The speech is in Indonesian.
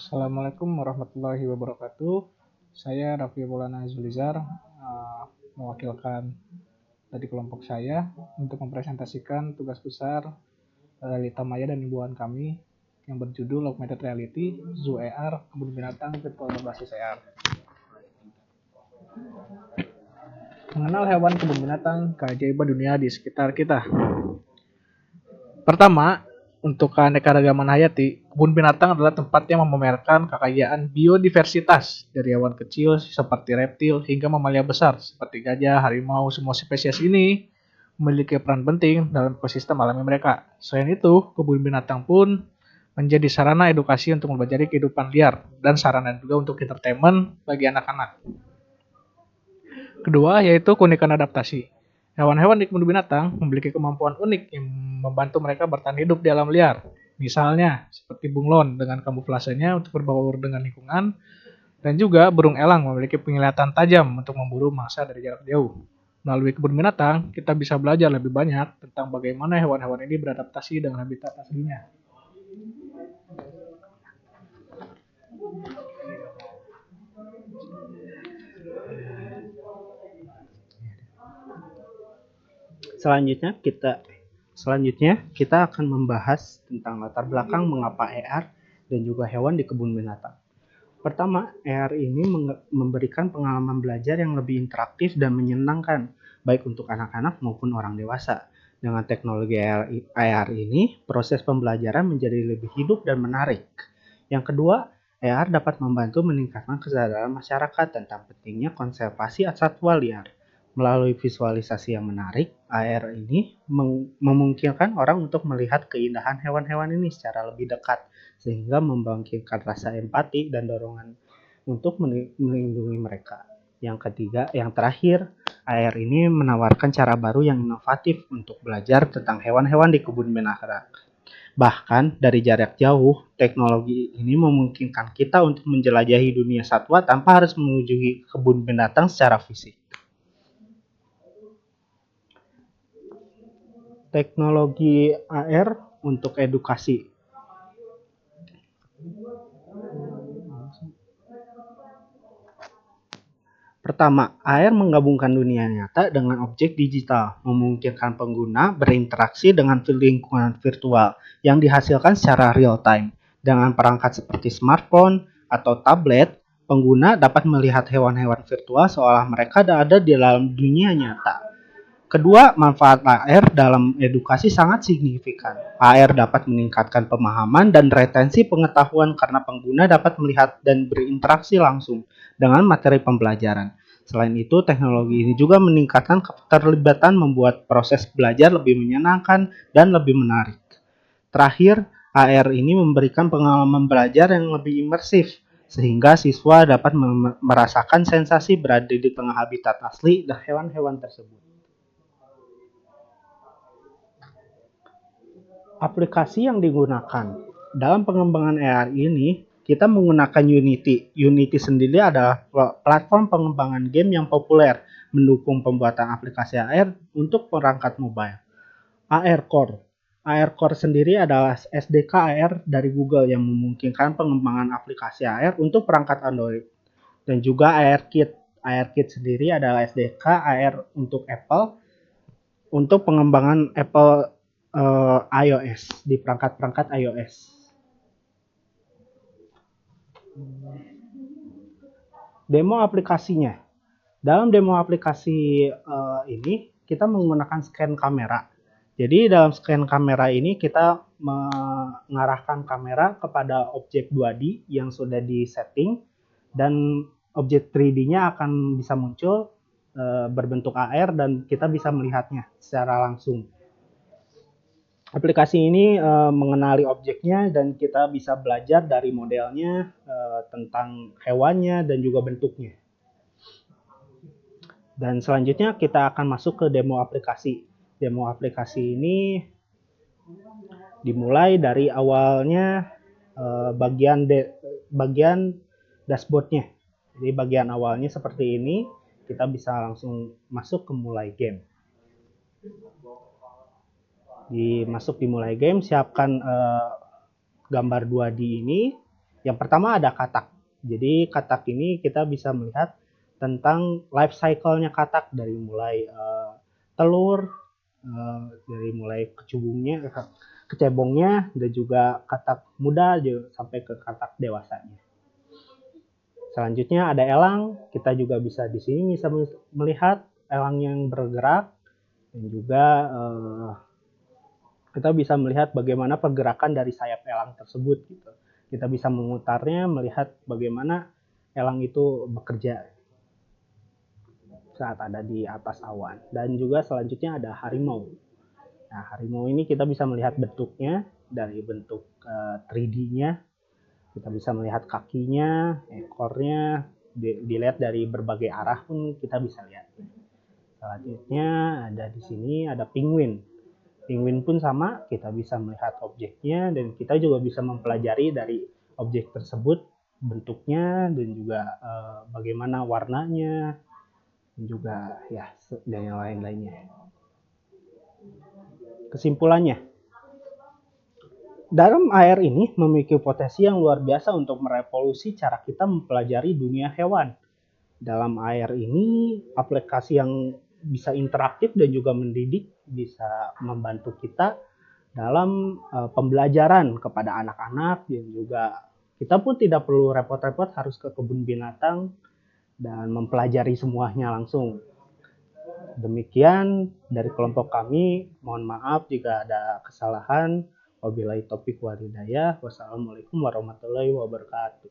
Assalamualaikum warahmatullahi wabarakatuh. Saya Raffi Maulana Zulizar, mewakilkan dari kelompok saya untuk mempresentasikan tugas besar realita maya dan himbauan kami yang berjudul Augmented Reality, Zoo AR, Kebun Binatang Virtual Berbasis AR. Mengenal hewan kebun binatang, keajaiban dunia di sekitar kita. Pertama, untuk keanekaragaman hayati, kebun binatang adalah tempat yang memamerkan kekayaan biodiversitas dari hewan kecil seperti reptil hingga mamalia besar seperti gajah, harimau. Semua spesies ini memiliki peran penting dalam ekosistem alami mereka. Selain itu, kebun binatang pun menjadi sarana edukasi untuk mempelajari kehidupan liar dan sarana juga untuk entertainment bagi anak-anak. Kedua, yaitu keunikan adaptasi. Hewan-hewan di kebun binatang memiliki kemampuan unik yang membantu mereka bertahan hidup di alam liar. Misalnya, seperti bunglon dengan kamuflasenya untuk berbaur dengan lingkungan, dan juga burung elang memiliki penglihatan tajam untuk memburu mangsa dari jarak jauh. Melalui kebun binatang, kita bisa belajar lebih banyak tentang bagaimana hewan-hewan ini beradaptasi dengan habitat aslinya. Selanjutnya kita akan membahas tentang latar belakang mengapa AR dan juga hewan di kebun binatang. Pertama, AR ini memberikan pengalaman belajar yang lebih interaktif dan menyenangkan, baik untuk anak-anak maupun orang dewasa. Dengan teknologi AR ini, proses pembelajaran menjadi lebih hidup dan menarik. Yang kedua, AR dapat membantu meningkatkan kesadaran masyarakat tentang pentingnya konservasi satwa liar. Melalui visualisasi yang menarik, AR ini memungkinkan orang untuk melihat keindahan hewan-hewan ini secara lebih dekat, sehingga membangkitkan rasa empati dan dorongan untuk melindungi mereka. Yang terakhir, AR ini menawarkan cara baru yang inovatif untuk belajar tentang hewan-hewan di kebun binatang. Bahkan dari jarak jauh, teknologi ini memungkinkan kita untuk menjelajahi dunia satwa tanpa harus mengunjungi kebun binatang secara fisik. Teknologi AR untuk edukasi. Pertama, AR menggabungkan dunia nyata dengan objek digital, memungkinkan pengguna berinteraksi dengan lingkungan virtual yang dihasilkan secara real time. Dengan perangkat seperti smartphone atau tablet, pengguna dapat melihat hewan-hewan virtual seolah mereka ada di dalam dunia nyata. Kedua, manfaat AR dalam edukasi sangat signifikan. AR dapat meningkatkan pemahaman dan retensi pengetahuan karena pengguna dapat melihat dan berinteraksi langsung dengan materi pembelajaran. Selain itu, teknologi ini juga meningkatkan keterlibatan membuat proses belajar lebih menyenangkan dan lebih menarik. Terakhir, AR ini memberikan pengalaman belajar yang lebih imersif, sehingga siswa dapat merasakan sensasi berada di tengah habitat asli dan hewan-hewan tersebut. Aplikasi yang digunakan dalam pengembangan AR ini, kita menggunakan Unity. Unity sendiri adalah platform pengembangan game yang populer, mendukung pembuatan aplikasi AR untuk perangkat mobile. AR Core. AR Core sendiri adalah SDK AR dari Google yang memungkinkan pengembangan aplikasi AR untuk perangkat Android. Dan juga AR Kit. AR Kit sendiri adalah SDK AR untuk Apple untuk pengembangan Apple iOS di perangkat-perangkat iOS. Demo aplikasinya. Dalam demo aplikasi ini kita menggunakan scan kamera. Jadi dalam scan kamera ini kita mengarahkan kamera kepada objek 2D yang sudah disetting dan objek 3D-nya akan bisa muncul berbentuk AR dan kita bisa melihatnya secara langsung. Aplikasi ini mengenali objeknya dan kita bisa belajar dari modelnya, tentang hewannya dan juga bentuknya. Dan selanjutnya kita akan masuk ke demo aplikasi. Demo aplikasi ini dimulai dari awalnya bagian dashboardnya. Jadi bagian awalnya seperti ini, kita bisa langsung masuk ke mulai game. Masuk di mulai game, siapkan gambar 2D ini, Yang pertama ada katak. Jadi katak ini kita bisa melihat tentang life cycle-nya katak dari mulai telur, dari mulai kecebongnya, dan juga katak muda sampai ke katak dewasanya. Selanjutnya ada elang. Kita juga bisa di sini bisa melihat elang yang bergerak, dan juga kita bisa melihat bagaimana pergerakan dari sayap elang tersebut gitu. Kita bisa memutarnya, melihat bagaimana elang itu bekerja saat ada di atas awan. Dan juga selanjutnya ada harimau. Nah, harimau ini kita bisa melihat bentuknya dari bentuk 3D-nya. Kita bisa melihat kakinya, ekornya, dilihat dari berbagai arah pun kita bisa lihat. Selanjutnya ada di sini ada penguin. Penguin pun sama, kita bisa melihat objeknya dan kita juga bisa mempelajari dari objek tersebut bentuknya dan juga bagaimana warnanya dan juga ya dan yang lain-lainnya. Kesimpulannya, dalam air ini memiliki potensi yang luar biasa untuk merevolusi cara kita mempelajari dunia hewan. Dalam air ini aplikasi yang bisa interaktif dan juga mendidik bisa membantu kita dalam pembelajaran kepada anak-anak, dan juga kita pun tidak perlu repot-repot harus ke kebun binatang dan mempelajari semuanya langsung. Demikian dari kelompok kami, mohon maaf jika ada kesalahan. Wabillahi taufiq wal hidayah. Wassalamualaikum warahmatullahi wabarakatuh.